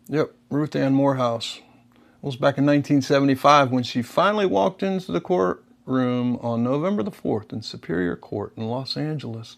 Yep, Ruth Ann Morehouse. It was back in 1975 when she finally walked into the courtroom on November the 4th in Superior Court in Los Angeles.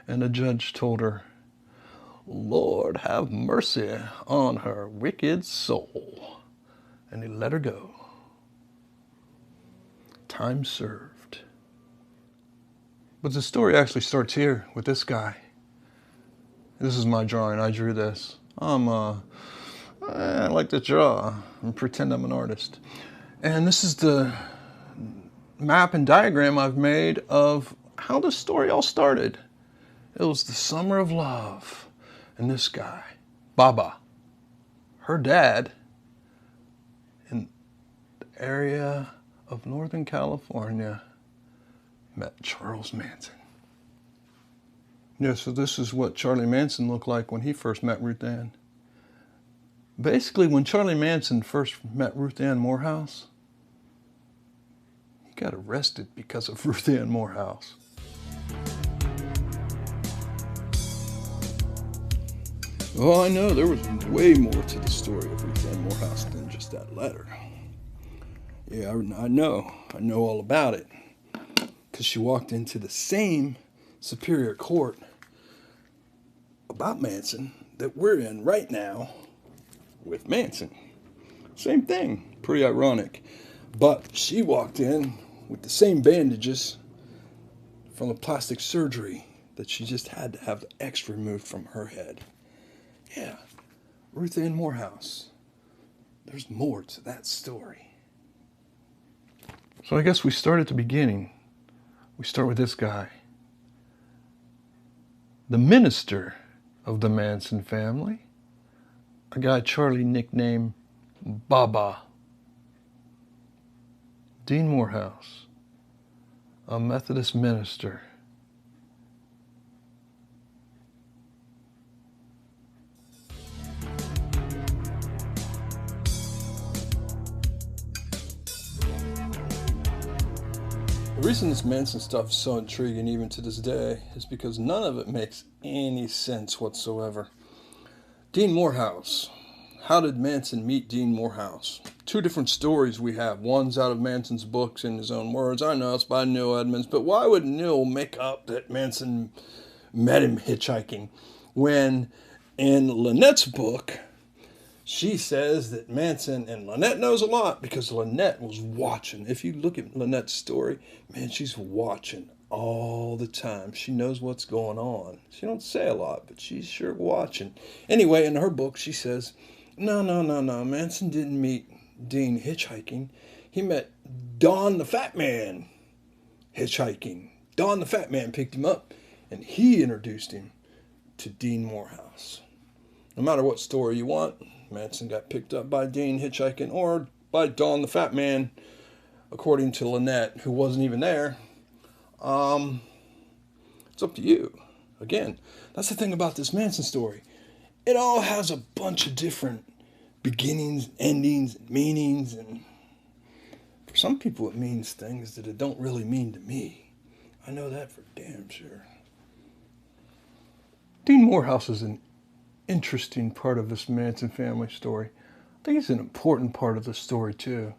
And the judge told her, "Lord, have mercy on her wicked soul." And he let her go. Time served. But the story actually starts here with this guy. This is my drawing. I drew this. I like to draw and pretend I'm an artist. And this is the map and diagram I've made of how the story all started. It was the summer of love. And this guy, Baba, her dad, in the area of Northern California, met Charles Manson. Yeah, so this is what Charlie Manson looked like when he first met Ruth Ann. Basically, when Charlie Manson first met Ruth Ann Morehouse, he got arrested because of Ruth Ann Morehouse. Oh, I know, there was way more to the story of Ruth Ann Morehouse than just that letter. Yeah, I know all about it. Because she walked into the same Superior Court about Manson that we're in right now with Manson. Same thing, pretty ironic. But she walked in with the same bandages from the plastic surgery that she just had to have the X removed from her head. Yeah, Ruth Ann Morehouse. There's more to that story. So I guess we start at the beginning. We start with this guy. The minister of the Manson family. A guy Charlie nicknamed Baba. Dean Morehouse. A Methodist minister. The reason this Manson stuff is so intriguing even to this day is because none of it makes any sense whatsoever. Dean Morehouse. How did Manson meet Dean Morehouse? Two different stories we have. One's out of Manson's books in his own words. I know it's by Neil Edmonds, but why would Neil make up that Manson met him hitchhiking when in Lynette's book she says that Manson, and Lynette knows a lot because Lynette was watching. If you look at Lynette's story, man, she's watching all the time. She knows what's going on. She don't say a lot, but she's sure watching. Anyway, in her book, she says, no, Manson didn't meet Dean hitchhiking. He met Don the Fat Man hitchhiking. Don the Fat Man picked him up, and he introduced him to Dean Morehouse. No matter what story you want, Manson got picked up by Dean hitchhiking or by Don the Fat Man, according to Lynette, who wasn't even there. It's up to you. Again, that's the thing about this Manson story. It all has a bunch of different beginnings, endings, meanings, and for some people it means things that it don't really mean to me. I know that for damn sure. Dean Morehouse is an interesting part of this Manson family story. I think he's an important part of the story too.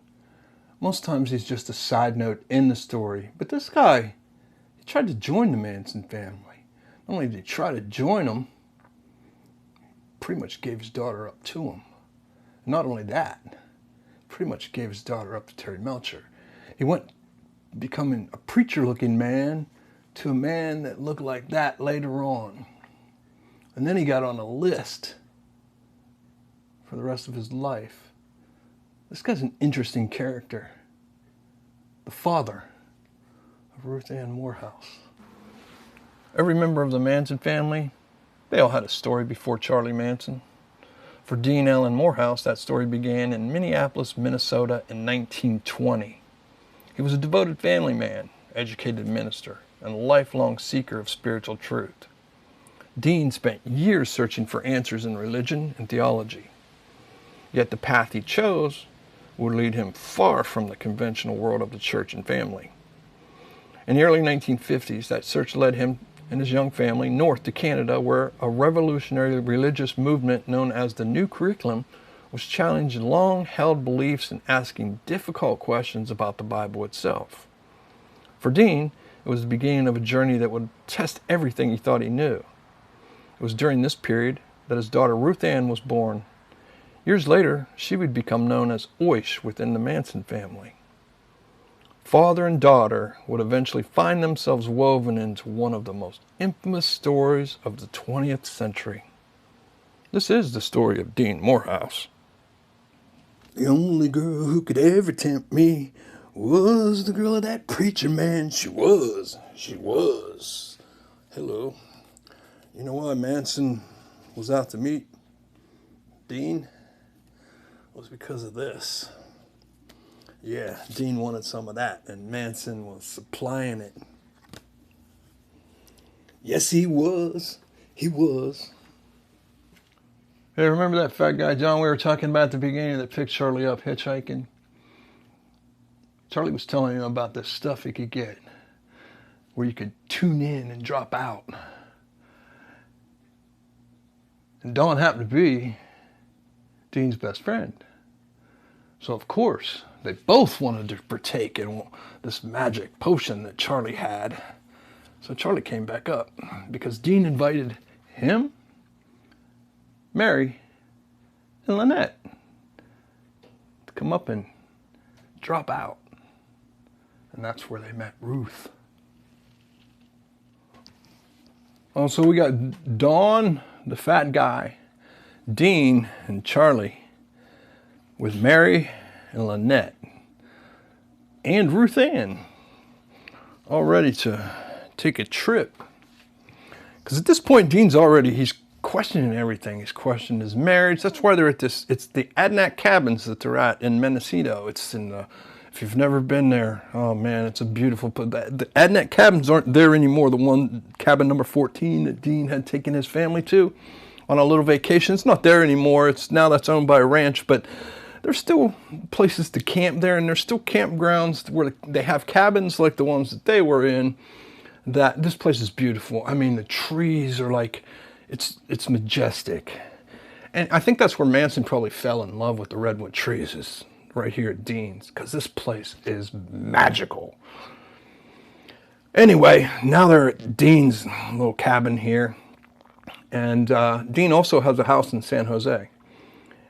Most times he's just a side note in the story, but this guy, he tried to join the Manson family. Not only did he try to join them, he pretty much gave his daughter up to him. And not only that, he pretty much gave his daughter up to Terry Melcher. He went becoming a preacher-looking man to a man that looked like that later on. And then he got on a list for the rest of his life. This guy's an interesting character. The father of Ruth Ann Morehouse. Every member of the Manson family, they all had a story before Charlie Manson. For Dean Allen Morehouse, that story began in Minneapolis, Minnesota in 1920. He was a devoted family man, educated minister, and a lifelong seeker of spiritual truth. Dean spent years searching for answers in religion and theology. Yet the path he chose would lead him far from the conventional world of the church and family. In the early 1950s, that search led him and his young family north to Canada, where a revolutionary religious movement known as the New Curriculum was challenging long-held beliefs and asking difficult questions about the Bible itself. For Dean, it was the beginning of a journey that would test everything he thought he knew. It was during this period that his daughter Ruth Ann was born. Years later, she would become known as Oish within the Manson family. Father and daughter would eventually find themselves woven into one of the most infamous stories of the 20th century. This is the story of Dean Moorehouse. The only girl who could ever tempt me was the girl of that preacher man. She was. Hello. You know why Manson was out to meet Dean? It was because of this. Yeah, Dean wanted some of that, and Manson was supplying it. Yes, he was. He was. Hey, remember that fat guy, John, we were talking about at the beginning that picked Charlie up hitchhiking? Charlie was telling him about this stuff he could get, where you could tune in and drop out. And Dawn happened to be Dean's best friend. So, of course, they both wanted to partake in this magic potion that Charlie had. So Charlie came back up because Dean invited him, Mary, and Lynette to come up and drop out. And that's where they met Ruth. Also, we got Dawn, the fat guy, Dean, and Charlie with Mary and Lynette and Ruth Ann all ready to take a trip. Because at this point, he's questioning everything. He's questioning his marriage. That's why they're at this. It's the Adnac cabins that they're at in Mendocino. It's in the, if you've never been there, oh man, it's a beautiful place. The Adnac cabins aren't there anymore. The one, cabin number 14 that Dean had taken his family to on a little vacation. It's not there anymore. It's now that's owned by a ranch, but there's still places to camp there, and there's still campgrounds where they have cabins like the ones that they were in. That this place is beautiful. I mean, the trees are like, it's majestic. And I think that's where Manson probably fell in love with the redwood trees, is right here at Dean's, because this place is magical. Anyway, now they're at Dean's little cabin here. And Dean also has a house in San Jose.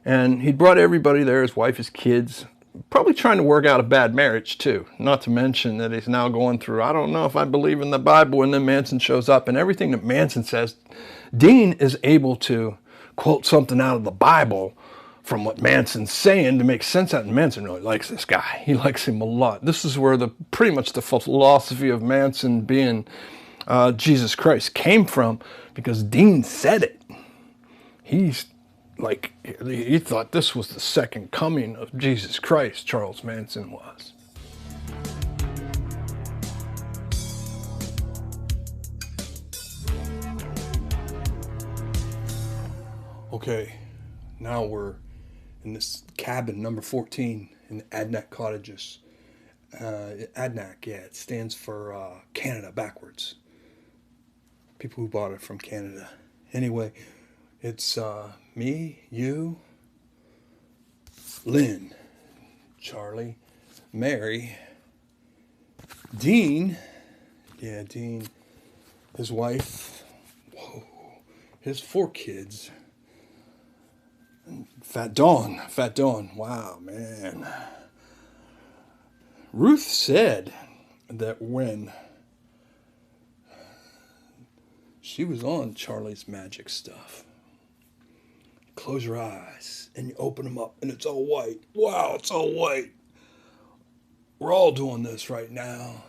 And he brought everybody there, his wife, his kids, probably trying to work out a bad marriage too. Not to mention that he's now going through, I don't know if I believe in the Bible, and then Manson shows up, and everything that Manson says, Dean is able to quote something out of the Bible from what Manson's saying to make sense out of it. Manson really likes this guy. He likes him a lot. This is where pretty much the philosophy of Manson being Jesus Christ came from, because Dean said it. He thought this was the second coming of Jesus Christ, Charles Manson was. Okay, now we're in this cabin number 14 in the Adnac Cottages. Adnac, yeah, it stands for Canada backwards. People who bought it from Canada. Anyway, it's me, you, Lynn, Charlie, Mary, Dean, his wife, his 4 kids, and Fat Dawn, wow, man. Ruth said that when she was on Charlie's magic stuff, close your eyes and you open them up and it's all white. Wow, it's all white. We're all doing this right now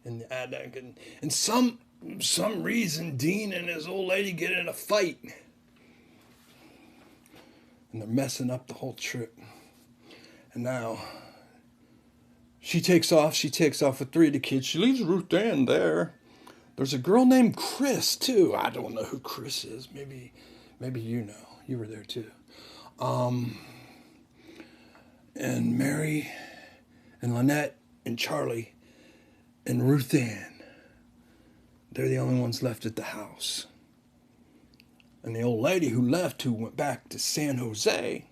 in the Adnac, and some reason Dean and his old lady get in a fight, and they're messing up the whole trip. And now she takes off with 3 of the kids. She leaves Ruth Ann there. There's a girl named Chris too. I don't know who Chris is. Maybe you know. You were there too. And Mary and Lynette and Charlie and Ruth Ann, they're the only ones left at the house. And the old lady who left, who went back to San Jose,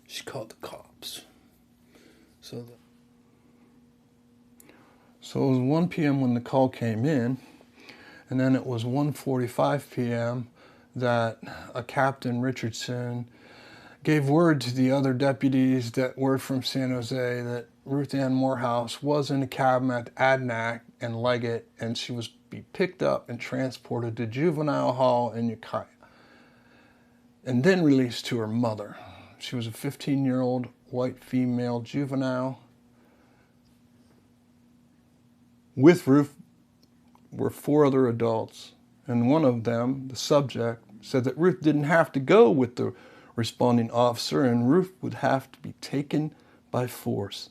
She called the cops. So it was 1 p.m. when the call came in, and then it was 1:45 p.m. that a Captain Richardson gave word to the other deputies, that word from San Jose, that Ruth Ann Moorehouse was in a cabin at Adnac and Leggett, and she was be picked up and transported to juvenile hall in Ukiah, and then released to her mother. She was a 15-year-old white female juvenile. With Ruth were 4 other adults, and one of them, the subject, said that Ruth didn't have to go with the responding officer, and Ruth would have to be taken by force.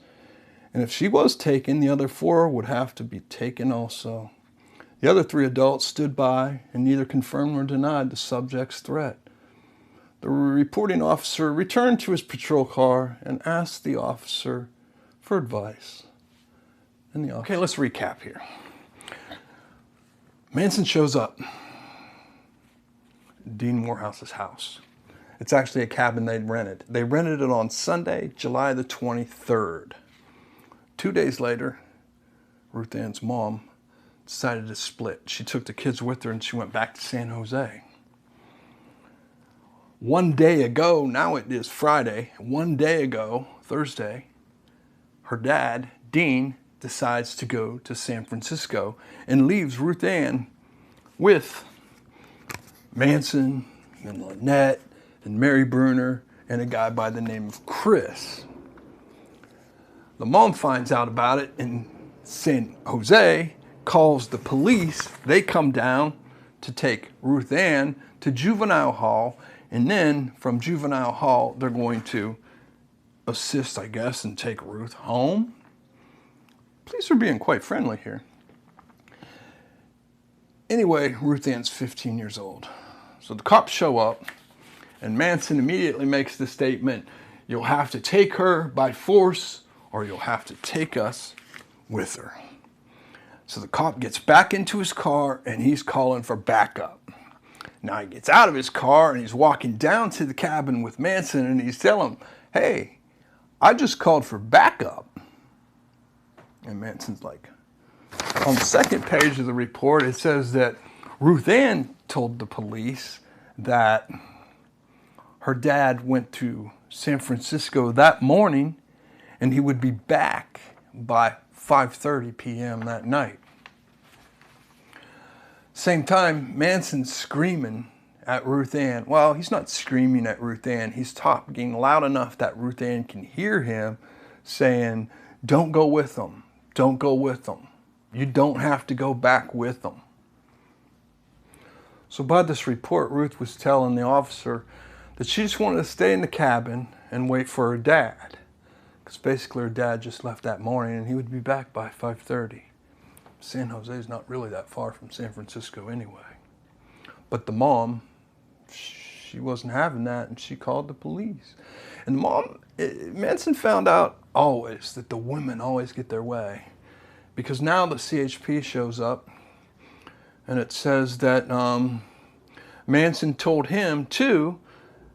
And if she was taken, the other 4 would have to be taken also. The other 3 adults stood by and neither confirmed nor denied the subject's threat. The reporting officer returned to his patrol car and asked the officer for advice. Okay, let's recap here. Manson shows up at Dean Moorehouse's house. It's actually a cabin they'd rented. They rented it on Sunday, July the 23rd. 2 days later, Ruth Ann's mom decided to split. She took the kids with her and she went back to San Jose. One day ago, now it is Friday, one day ago, Thursday, her dad, Dean, decides to go to San Francisco and leaves Ruth Ann with Manson and Lynette and Mary Brunner and a guy by the name of Chris. The mom finds out about it in San Jose, calls the police. They come down to take Ruth Ann to juvenile hall, and then from juvenile hall they're going to assist, I guess, and take Ruth home. Police are being quite friendly here. Anyway, Ruth Ann's 15 years old. So the cops show up, and Manson immediately makes the statement, "You'll have to take her by force, or you'll have to take us with her." So the cop gets back into his car, and he's calling for backup. Now he gets out of his car, and he's walking down to the cabin with Manson, and he's telling him, "Hey, I just called for backup." And Manson's like, on the second page of the report, it says that Ruth Ann told the police that her dad went to San Francisco that morning and he would be back by 5:30 p.m. that night. Same time, Manson's screaming at Ruth Ann. Well, he's not screaming at Ruth Ann. He's talking loud enough that Ruth Ann can hear him saying, "Don't go with them. Don't go with them. You don't have to go back with them." So by this report, Ruth was telling the officer that she just wanted to stay in the cabin and wait for her dad. Because basically her dad just left that morning and he would be back by 5:30. San Jose is not really that far from San Francisco anyway. But the mom, she wasn't having that, and she called the police. And the mom, Manson found out always that the women always get their way. Because now the CHP shows up, and it says that Manson told him, too,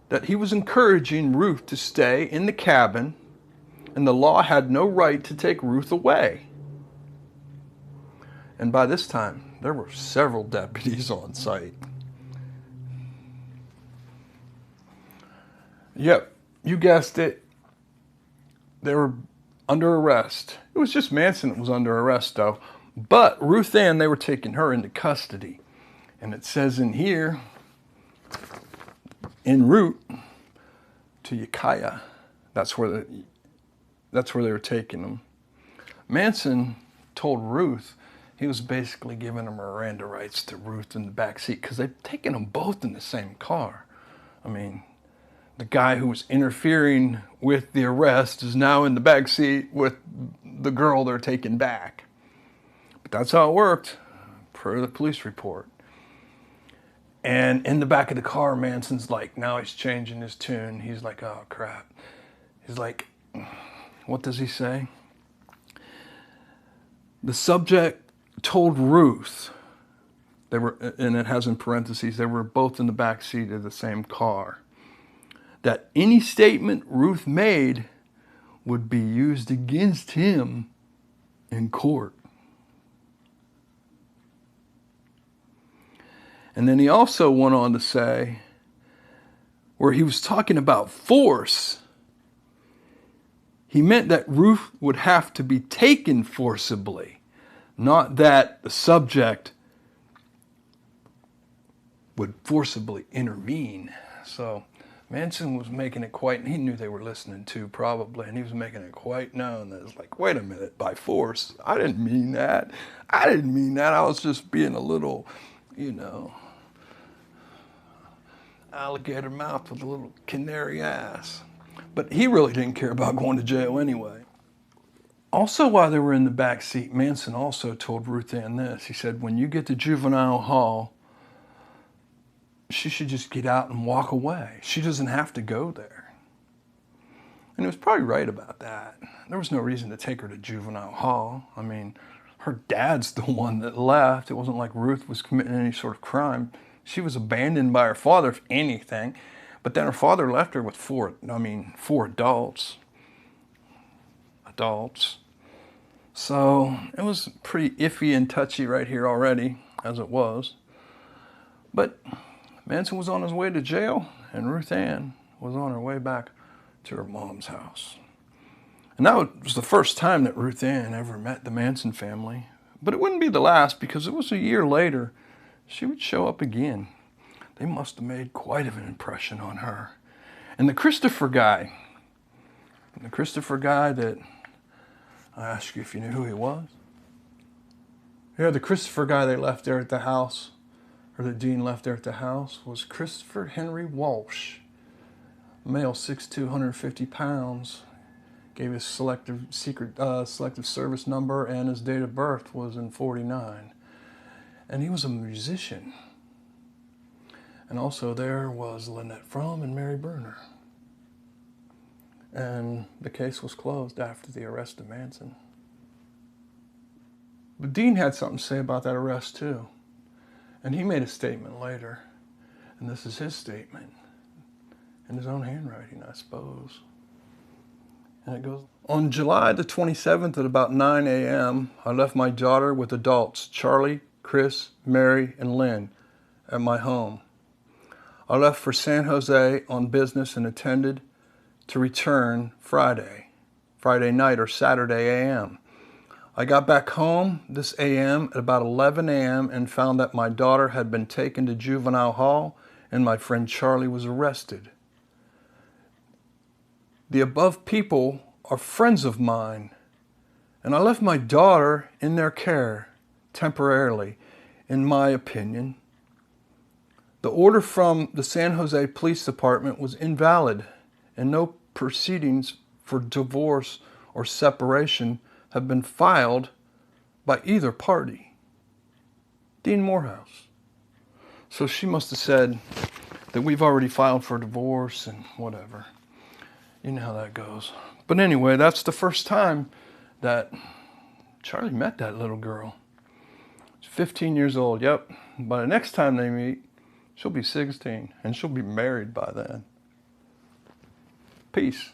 that he was encouraging Ruth to stay in the cabin, and the law had no right to take Ruth away. And by this time, there were several deputies on site. Yep, you guessed it. They were under arrest. It was just Manson that was under arrest, though. But Ruth Ann, they were taking her into custody. And it says in here, en route to Ukiah. That's where they were taking them. Manson told Ruth he was basically giving her Miranda rights to Ruth in the back seat because they've taken them both in the same car. I mean, the guy who was interfering with the arrest is now in the back seat with the girl they're taking back. But that's how it worked, per the police report. And in the back of the car, Manson's like, now he's changing his tune. He's like, oh crap. He's like, what does he say? The subject told Ruth, they were, and it has in parentheses, they were both in the back seat of the same car, that any statement Ruth made would be used against him in court. And then he also went on to say, where he was talking about force, he meant that Ruth would have to be taken forcibly, not that the subject would forcibly intervene. So Manson was making it quite, and he knew they were listening too, probably, and he was making it quite known that it's like, wait a minute, by force? I didn't mean that. I didn't mean that. I was just being a little, alligator mouth with a little canary ass. But he really didn't care about going to jail anyway. Also, while they were in the back seat, Manson also told Ruth Ann this. He said, when you get to juvenile hall, she should just get out and walk away. She doesn't have to go there. And he was probably right about that. There was no reason to take her to juvenile hall. I mean, her dad's the one that left. It wasn't like Ruth was committing any sort of crime. She was abandoned by her father, if anything. But then her father left her with four adults. So it was pretty iffy and touchy right here already, as it was. But Manson was on his way to jail, and Ruth Ann was on her way back to her mom's house. And that was the first time that Ruth Ann ever met the Manson family. But it wouldn't be the last, because it was a year later she would show up again. They must have made quite of an impression on her. And the Christopher guy that I asked you if you knew who he was. Yeah, the Christopher guy they left there at the house, or that Dean left there at the house, was Christopher Henry Walsh. Male, 6'2", 150 pounds. Gave his selective service number, and his date of birth was in 49. And he was a musician. And also there was Lynette Fromme and Mary Brunner. And the case was closed after the arrest of Manson. But Dean had something to say about that arrest too. And he made a statement later. And this is his statement. In his own handwriting, I suppose. And it goes, on July the 27th at about 9 a.m., I left my daughter with adults, Charlie, Chris, Mary, and Lynn, at my home. I left for San Jose on business and intended to return Friday night or Saturday a.m. I got back home this a.m. at about 11 a.m. and found that my daughter had been taken to juvenile hall and my friend Charlie was arrested. The above people are friends of mine, and I left my daughter in their care temporarily, in my opinion. The order from the San Jose Police Department was invalid, and no proceedings for divorce or separation have been filed by either party. Dean Moorehouse. So she must have said that we've already filed for divorce and whatever. You know how that goes. But anyway, that's the first time that Charlie met that little girl. She's 15 years old, yep. By the next time they meet, she'll be 16, and she'll be married by then. Peace.